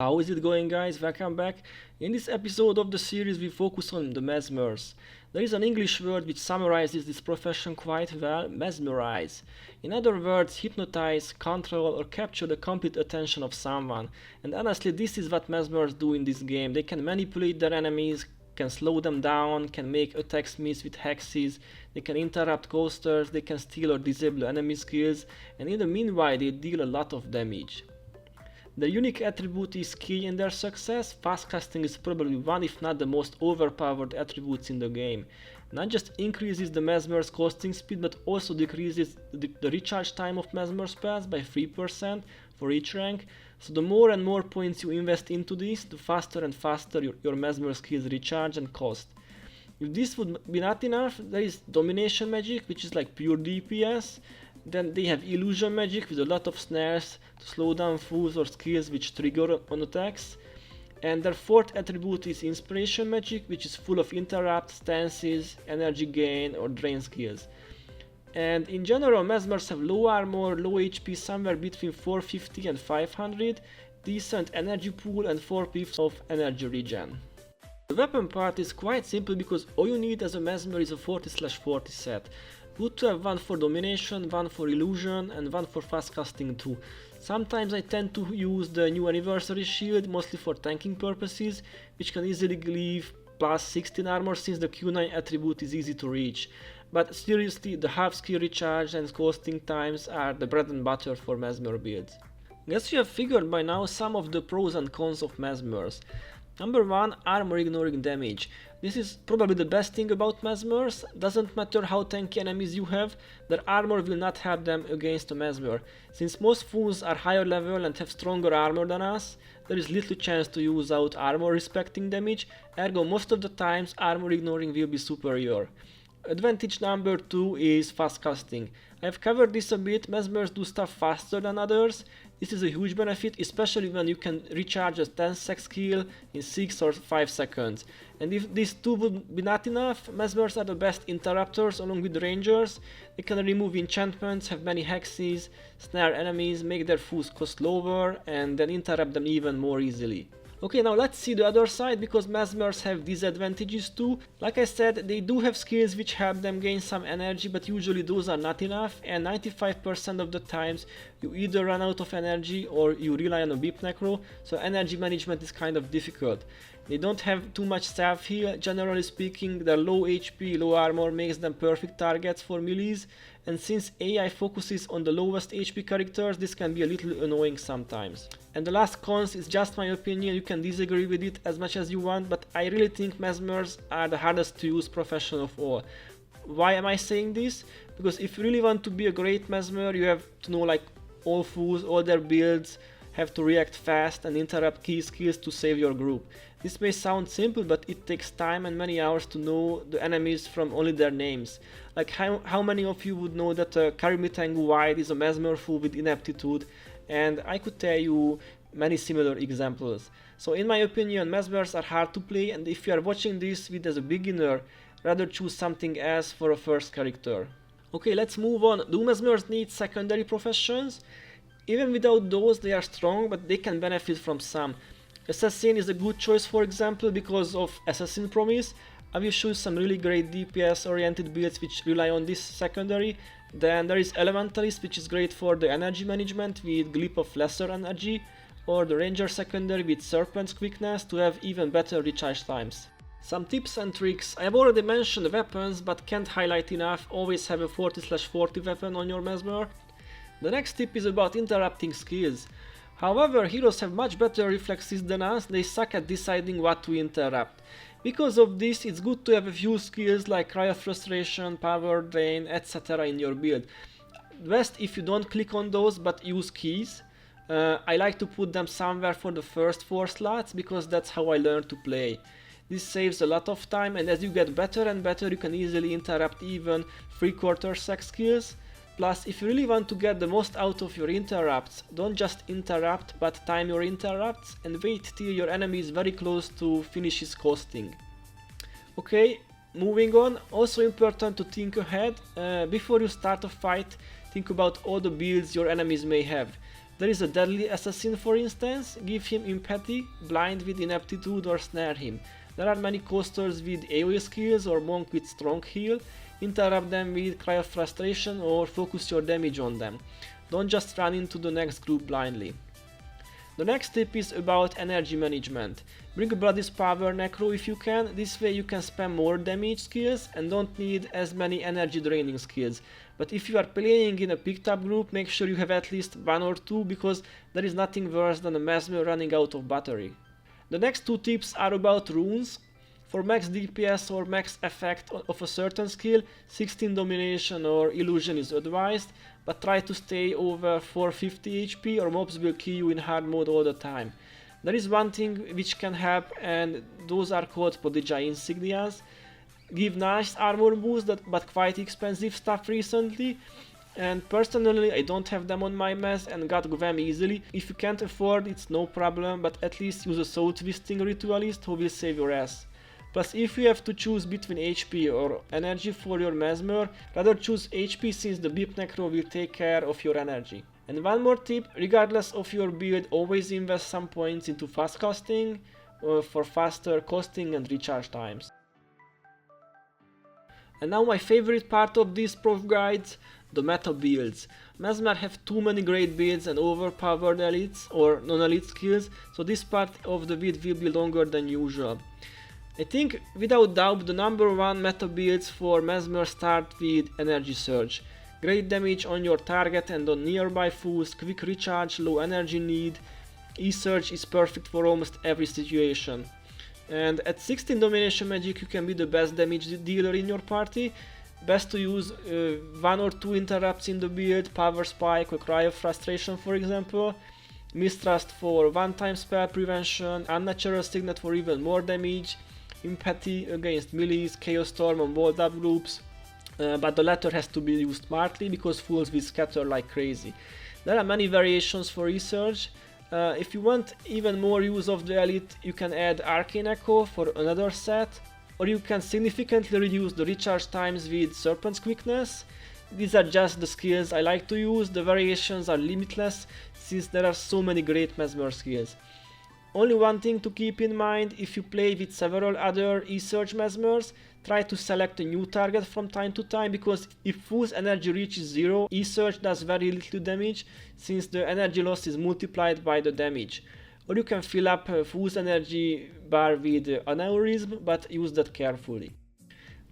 How is it going, guys? Welcome back. In this episode of the series we focus on the mesmers. There is an English word which summarizes this profession quite well: mesmerize. In other words, hypnotize, control or capture the complete attention of someone. And honestly, this is what mesmers do in this game. They can manipulate their enemies, can slow them down, can make attacks miss with hexes, they can interrupt coasters, they can steal or disable enemy skills, and in the meanwhile they deal a lot of damage. Their unique attribute is key in their success. Fast casting is probably one if not the most overpowered attributes in the game. Not just increases the Mesmer's casting speed but also decreases the recharge time of Mesmer spells by 3% for each rank. So the more and more points you invest into this, the faster and faster your Mesmer skills recharge and cost. If this would be not enough, there is domination magic, which is like pure DPS. Then they have illusion magic with a lot of snares to slow down fools or skills which trigger on attacks. And their fourth attribute is inspiration magic, which is full of interrupt, stances, energy gain or drain skills. And in general, Mesmers have low armor, low HP, somewhere between 450 and 500, decent energy pool and 4 pips of energy regen. The weapon part is quite simple because all you need as a Mesmer is a 40/40 set. Good to have one for domination, one for illusion and one for fast casting too. Sometimes I tend to use the new anniversary shield, mostly for tanking purposes, which can easily give plus 16 armor since the Q9 attribute is easy to reach. But seriously, the half skill recharge and casting times are the bread and butter for Mesmer builds. Guess you have figured by now some of the pros and cons of Mesmers. Number 1, armor ignoring damage. This is probably the best thing about Mesmers. Doesn't matter how tanky enemies you have, their armor will not help them against a Mesmer. Since most fools are higher level and have stronger armor than us, there is little chance to use out armor respecting damage, ergo most of the times armor ignoring will be superior. Advantage number 2 is fast casting. I have covered this a bit. Mesmers do stuff faster than others. This is a huge benefit, especially when you can recharge a 10-sec skill in 6 or 5 seconds. And if these two would be not enough, Mesmers are the best interrupters along with rangers. They can remove enchantments, have many hexes, snare enemies, make their fools cost lower, and then interrupt them even more easily. Okay, now let's see the other side, because Mesmers have disadvantages too. Like I said, they do have skills which help them gain some energy, but usually those are not enough, and 95% of the times you either run out of energy or you rely on a beep necro, so energy management is kind of difficult. They don't have too much self heal. Generally speaking, their low HP, low armor makes them perfect targets for melees, and since AI focuses on the lowest HP characters, this can be a little annoying sometimes. And the last cons is just my opinion, you can disagree with it as much as you want, but I really think Mesmers are the hardest to use profession of all. Why am I saying this? Because if you really want to be a great Mesmer, you have to know like all fools, all their builds, have to react fast and interrupt key skills to save your group. This may sound simple, but it takes time and many hours to know the enemies from only their names. Like how many of you would know that Karimitangu White is a Mesmer fool with ineptitude, and I could tell you many similar examples. So in my opinion, Mesmers are hard to play, and if you are watching this with as a beginner, rather choose something else for a first character. Okay, let's move on. Do Mesmers need secondary professions? Even without those, they are strong, but they can benefit from some. Assassin is a good choice, for example, because of Assassin Promise. I will show some really great DPS oriented builds which rely on this secondary. Then there is Elementalist, which is great for the energy management with Glip of Lesser Energy, or the Ranger secondary with Serpent's Quickness to have even better recharge times. Some tips and tricks. I have already mentioned weapons, but can't highlight enough. Always have a 40/40 weapon on your Mesmer. The next tip is about interrupting skills. However, heroes have much better reflexes than us, they suck at deciding what to interrupt. Because of this, it's good to have a few skills like Cry of Frustration, Power Drain, etc. in your build. Best if you don't click on those but use keys. I like to put them somewhere for the first 4 slots because that's how I learned to play. This saves a lot of time, and as you get better and better you can easily interrupt even 3/4 sec skills. Plus, if you really want to get the most out of your interrupts, don't just interrupt but time your interrupts and wait till your enemy is very close to finish his casting. Okay, moving on. Also important to think ahead. Before you start a fight, think about all the builds your enemies may have. There is a deadly assassin, for instance. Give him empathy, blind with ineptitude, or snare him. There are many costers with AoE skills or monk with strong heal. Interrupt them with cry of frustration or focus your damage on them. Don't just run into the next group blindly. The next tip is about energy management. Bring a Bloody Power Necro if you can. This way you can spam more damage skills and don't need as many energy draining skills. But if you are playing in a picked up group, make sure you have at least one or two, because there is nothing worse than a Mesmer running out of battery. The next two tips are about runes. For max DPS or max effect of a certain skill, 16 domination or illusion is advised, but try to stay over 450 HP or mobs will kill you in hard mode all the time. There is one thing which can help, and those are called Podija insignias. Give nice armor boost but quite expensive stuff recently, and personally I don't have them on my mess and got them easily. If you can't afford, it's no problem, but at least use a soul twisting ritualist who will save your ass. Plus, if you have to choose between HP or energy for your Mesmer, rather choose HP, since the Beep Necro will take care of your energy. And one more tip, regardless of your build, always invest some points into fast casting for faster casting and recharge times. And now my favorite part of these prof guides, the meta builds. Mesmer have too many great builds and overpowered elites or non-elite skills, so this part of the build will be longer than usual. I think without doubt the number one meta builds for Mesmer start with Energy Surge. Great damage on your target and on nearby fools, quick recharge, low energy need. E-Surge is perfect for almost every situation. And at 16 domination magic you can be the best damage dealer in your party. Best to use one or two interrupts in the build, Power Spike or Cry of Frustration for example. Mistrust for one-time spell prevention, Unnatural Signet for even more damage. Empathy against melees, Chaos Storm on walled up groups, but the latter has to be used smartly because fools will scatter like crazy. There are many variations for research. If you want even more use of the elite, you can add Arcane Echo for another set, or you can significantly reduce the recharge times with Serpent's Quickness. These are just the skills I like to use. The variations are limitless since there are so many great Mesmer skills. Only one thing to keep in mind: if you play with several other E-Surge Mesmers, try to select a new target from time to time, because if Fool's energy reaches 0, E-Surge does very little damage since the energy loss is multiplied by the damage. Or you can fill up Fool's energy bar with Aneurism, but use that carefully.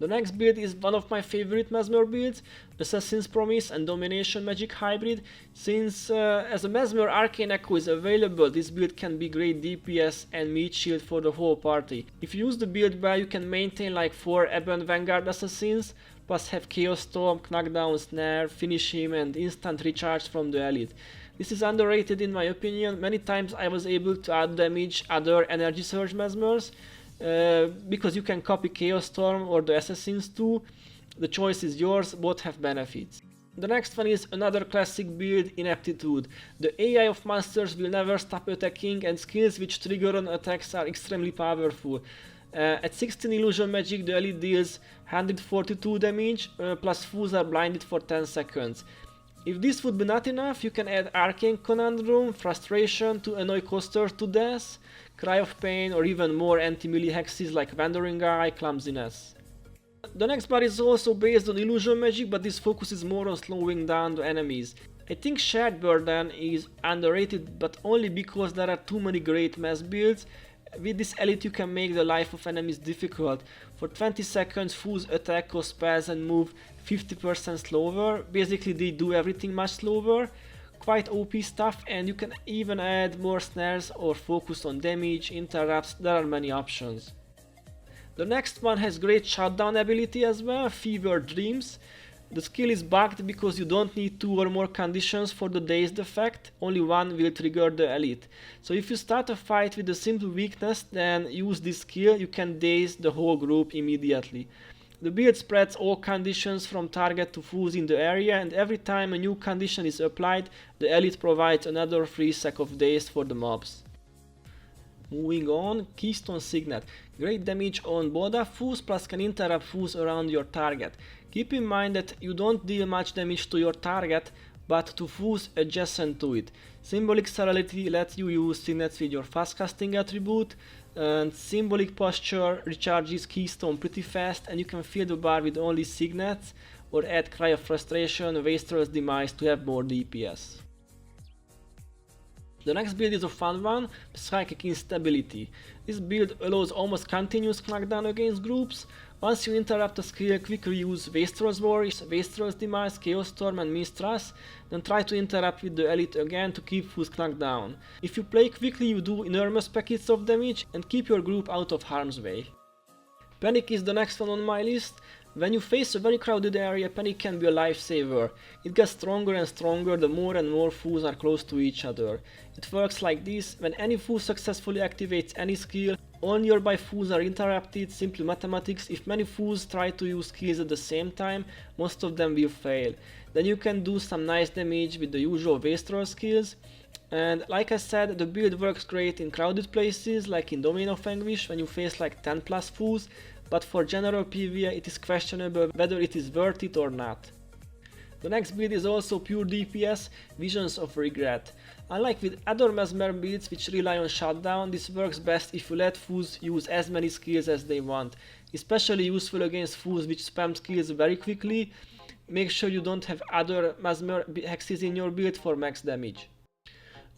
The next build is one of my favorite Mesmer builds, Assassin's Promise and Domination Magic Hybrid. Since as a Mesmer Arcane Echo is available, this build can be great DPS and meat shield for the whole party. If you use the build well, you can maintain like 4 Ebon Vanguard Assassins, plus have Chaos Storm, Knockdown, Snare, Finish him and instant recharge from the elite. This is underrated in my opinion. Many times I was able to out-damage other Energy Surge Mesmers, because you can copy Chaos Storm or the Assassins too. The choice is yours, both have benefits. The next one is another classic build, Ineptitude. The AI of monsters will never stop attacking, and skills which trigger on attacks are extremely powerful. At 16 illusion magic the elite deals 142 damage, plus fools are blinded for 10 seconds. If this would be not enough, you can add Arcane Conundrum, Frustration to annoy costers to death, Cry of Pain, or even more anti-melee hexes like Wandering Eye, Clumsiness. The next bar is also based on illusion magic, but this focuses more on slowing down the enemies. I think Shared Burden is underrated, but only because there are too many great mass builds. With this elite you can make the life of enemies difficult. For 20 seconds fools attack or spells and move 50% slower. Basically they do everything much slower. Quite OP stuff, and you can even add more snares or focus on damage, interrupts, there are many options. The next one has great shutdown ability as well, Fever Dreams. The skill is bugged because you don't need 2 or more conditions for the dazed effect, only one will trigger the elite. So if you start a fight with a simple weakness, then use this skill, you can daze the whole group immediately. The build spreads all conditions from target to fools in the area, and every time a new condition is applied, the elite provides another free stack of daze for the mobs. Moving on, Keystone Signet. Great damage on both fools, plus can interrupt fools around your target. Keep in mind that you don't deal much damage to your target, but to fools adjacent to it. Symbolic Celerity lets you use signets with your fast casting attribute, and Symbolic Posture recharges Keystone pretty fast, and you can fill the bar with only signets or add Cry of Frustration, Wastrel's Demise to have more DPS. The next build is a fun one, Psychic Instability. This build allows almost continuous knockdown against groups. Once you interrupt a skill, quickly use Wastrel's Worries, Wastrel's Demise, Chaos Storm and Mistrust, then try to interrupt with the Elite again to keep fools knocked down. If you play quickly, you do enormous packets of damage and keep your group out of harm's way. Panic is the next one on my list. When you face a very crowded area, Panic can be a lifesaver. It gets stronger and stronger the more and more fools are close to each other. It works like this: when any fool successfully activates any skill, all nearby fools are interrupted. Simple mathematics: if many fools try to use skills at the same time, most of them will fail. Then you can do some nice damage with the usual Wastrel skills. And like I said, the build works great in crowded places like in Domain of Anguish when you face like 10 plus fools, but for general PvE it is questionable whether it is worth it or not. The next build is also pure DPS, Visions of Regret. Unlike with other Mesmer builds which rely on shutdown, this works best if you let fools use as many skills as they want. Especially useful against fools which spam skills very quickly. Make sure you don't have other Mesmer hexes in your build for max damage.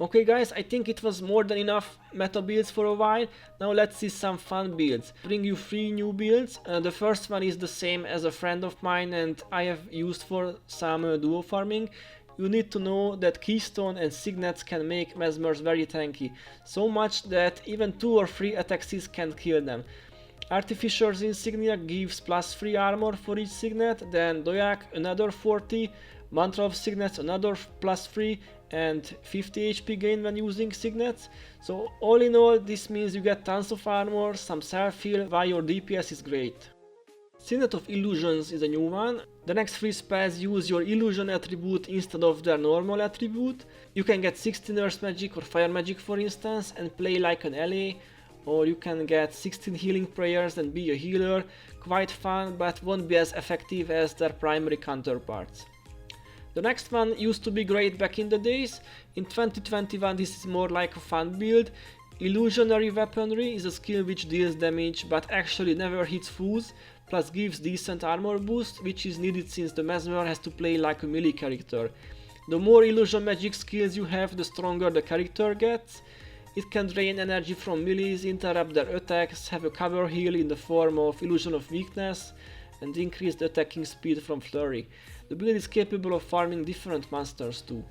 Okay guys, I think it was more than enough meta builds for a while. Now let's see some fun builds. Bring you 3 new builds. The first one is the same as a friend of mine and I have used for some duo farming. You need to know that Keystone and Signets can make Mesmers very tanky. So much that even 2 or 3 attacks can kill them. Artificer's Insignia gives plus 3 armor for each Signet, then Doyak another 40, Mantra of Signets another plus 3, and 50 HP gain when using Signets. So all in all, this means you get tons of armor, some self-heal, while your DPS is great. Signet of Illusions is a new one. The next 3 spells use your illusion attribute instead of their normal attribute. You can get 16 Earth Magic or Fire Magic for instance and play like an ally, or you can get 16 healing prayers and be a healer. Quite fun, but won't be as effective as their primary counterparts. The next one used to be great back in the days. In 2021 this is more like a fun build. Illusionary Weaponry is a skill which deals damage but actually never hits fools, plus gives decent armor boost, which is needed since the Mesmer has to play like a melee character. The more illusion magic skills you have, the stronger the character gets. It can drain energy from melees, interrupt their attacks, have a cover heal in the form of Illusion of Weakness, and increase the attacking speed from Flurry. The build is capable of farming different monsters too.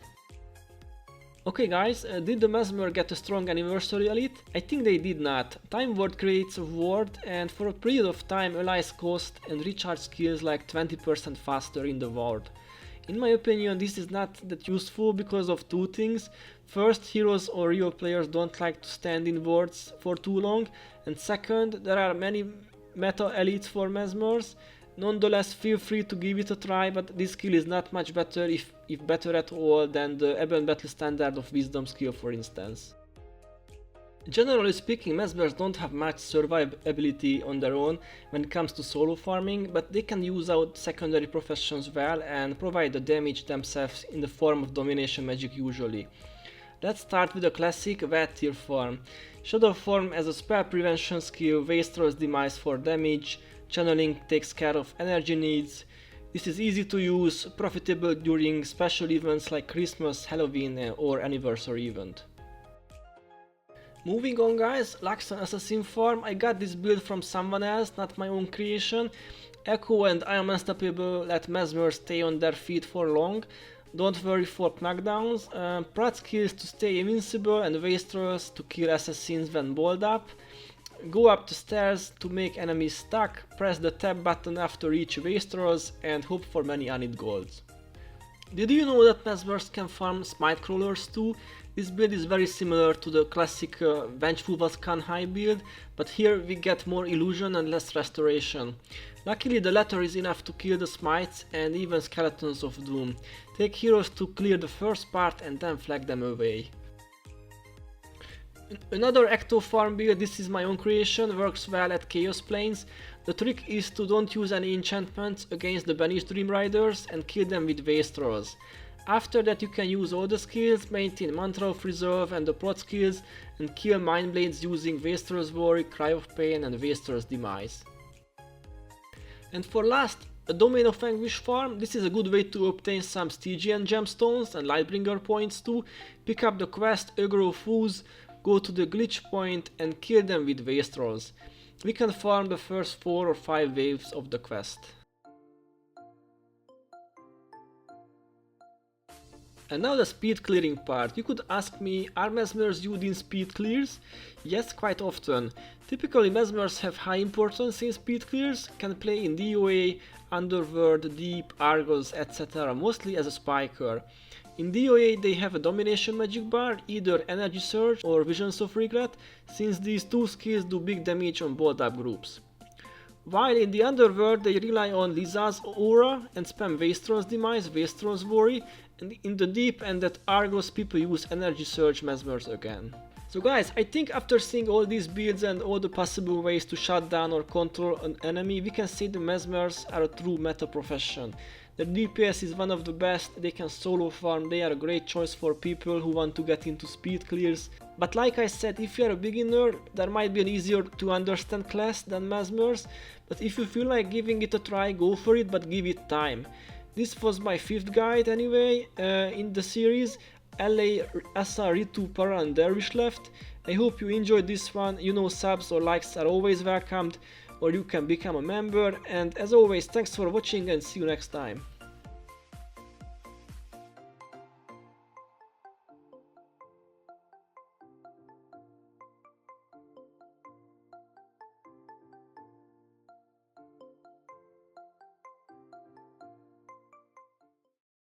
Okay guys, did the Mesmer get a strong anniversary elite? I think they did not. Time Ward creates a ward and for a period of time allies cost and recharge skills like 20% faster in the ward. In my opinion this is not that useful because of 2 things. First, heroes or real players don't like to stand in wards for too long, and second, there are many meta elites for Mesmers. Nonetheless, feel free to give it a try, but this skill is not much better, if better at all, than the Ebon Battle Standard of Wisdom skill for instance. Generally speaking, Mesmers don't have much survivability on their own when it comes to solo farming, but they can use out secondary professions well and provide the damage themselves in the form of domination magic usually. Let's start with a classic Wet Tier form. Shadow form as a spell prevention skill, Wastrel's Demise for damage, Channeling takes care of energy needs. This is easy to use, profitable during special events like Christmas, Halloween or anniversary event. Moving on guys, Luxon Assassin form. I got this build from someone else, not my own creation. Echo and I Am Unstoppable let Mesmer stay on their feet for long. Don't worry for knockdowns. Prat skills to stay invincible and Wastrels to kill assassins when balled up. Go up the stairs to make enemies stuck, press the tab button after each Wastrels and hope for many unit golds. Did you know that Mesmers can farm smite crawlers too? This build is very similar to the classic Vengeful Volscan High build, but here we get more illusion and less restoration. Luckily the latter is enough to kill the smites and even Skeletons of Doom. Take heroes to clear the first part and then flag them away. Another Ecto farm build, this is my own creation, works well at Chaos Planes. The trick is to don't use any enchantments against the banished Dream Riders and kill them with Wastrels. After that you can use all the skills, maintain Mantra of Reserve and the plot skills, and kill Mind Blades using Waster's Worry, Cry of Pain and Waster's Demise. And for last, a Domain of Anguish farm. This is a good way to obtain some Stygian gemstones and Lightbringer points too. Pick up the quest Ogre of Ooze, go to the glitch point and kill them with Wastrels. We can farm the first 4 or 5 waves of the quest. And now the speed clearing part. You could ask me, are Mesmers used in speed clears? Yes, quite often. Typically Mesmers have high importance in speed clears, can play in DOA, Underworld, Deep, Argos, etc. mostly as a spiker. In DOA they have a domination magic bar, either Energy Surge or Visions of Regret, since these two skills do big damage on board up groups. While in the Underworld they rely on Liza's Aura and spam Wastrel's Demise, Wastrel's Worry, and in the Deep and at Argos people use Energy Surge Mesmers again. So guys, I think after seeing all these builds and all the possible ways to shut down or control an enemy, we can say the Mesmers are a true meta profession. Their DPS is one of the best, they can solo farm, they are a great choice for people who want to get into speed clears. But like I said, if you are a beginner, there might be an easier to understand class than Mesmers, but if you feel like giving it a try, go for it, but give it time. This was my 5th guide anyway, in the series. LA, SR, Ritu, Para and Dervish left. I hope you enjoyed this one. You know, subs or likes are always welcomed, or you can become a member, and as always, thanks for watching and see you next time.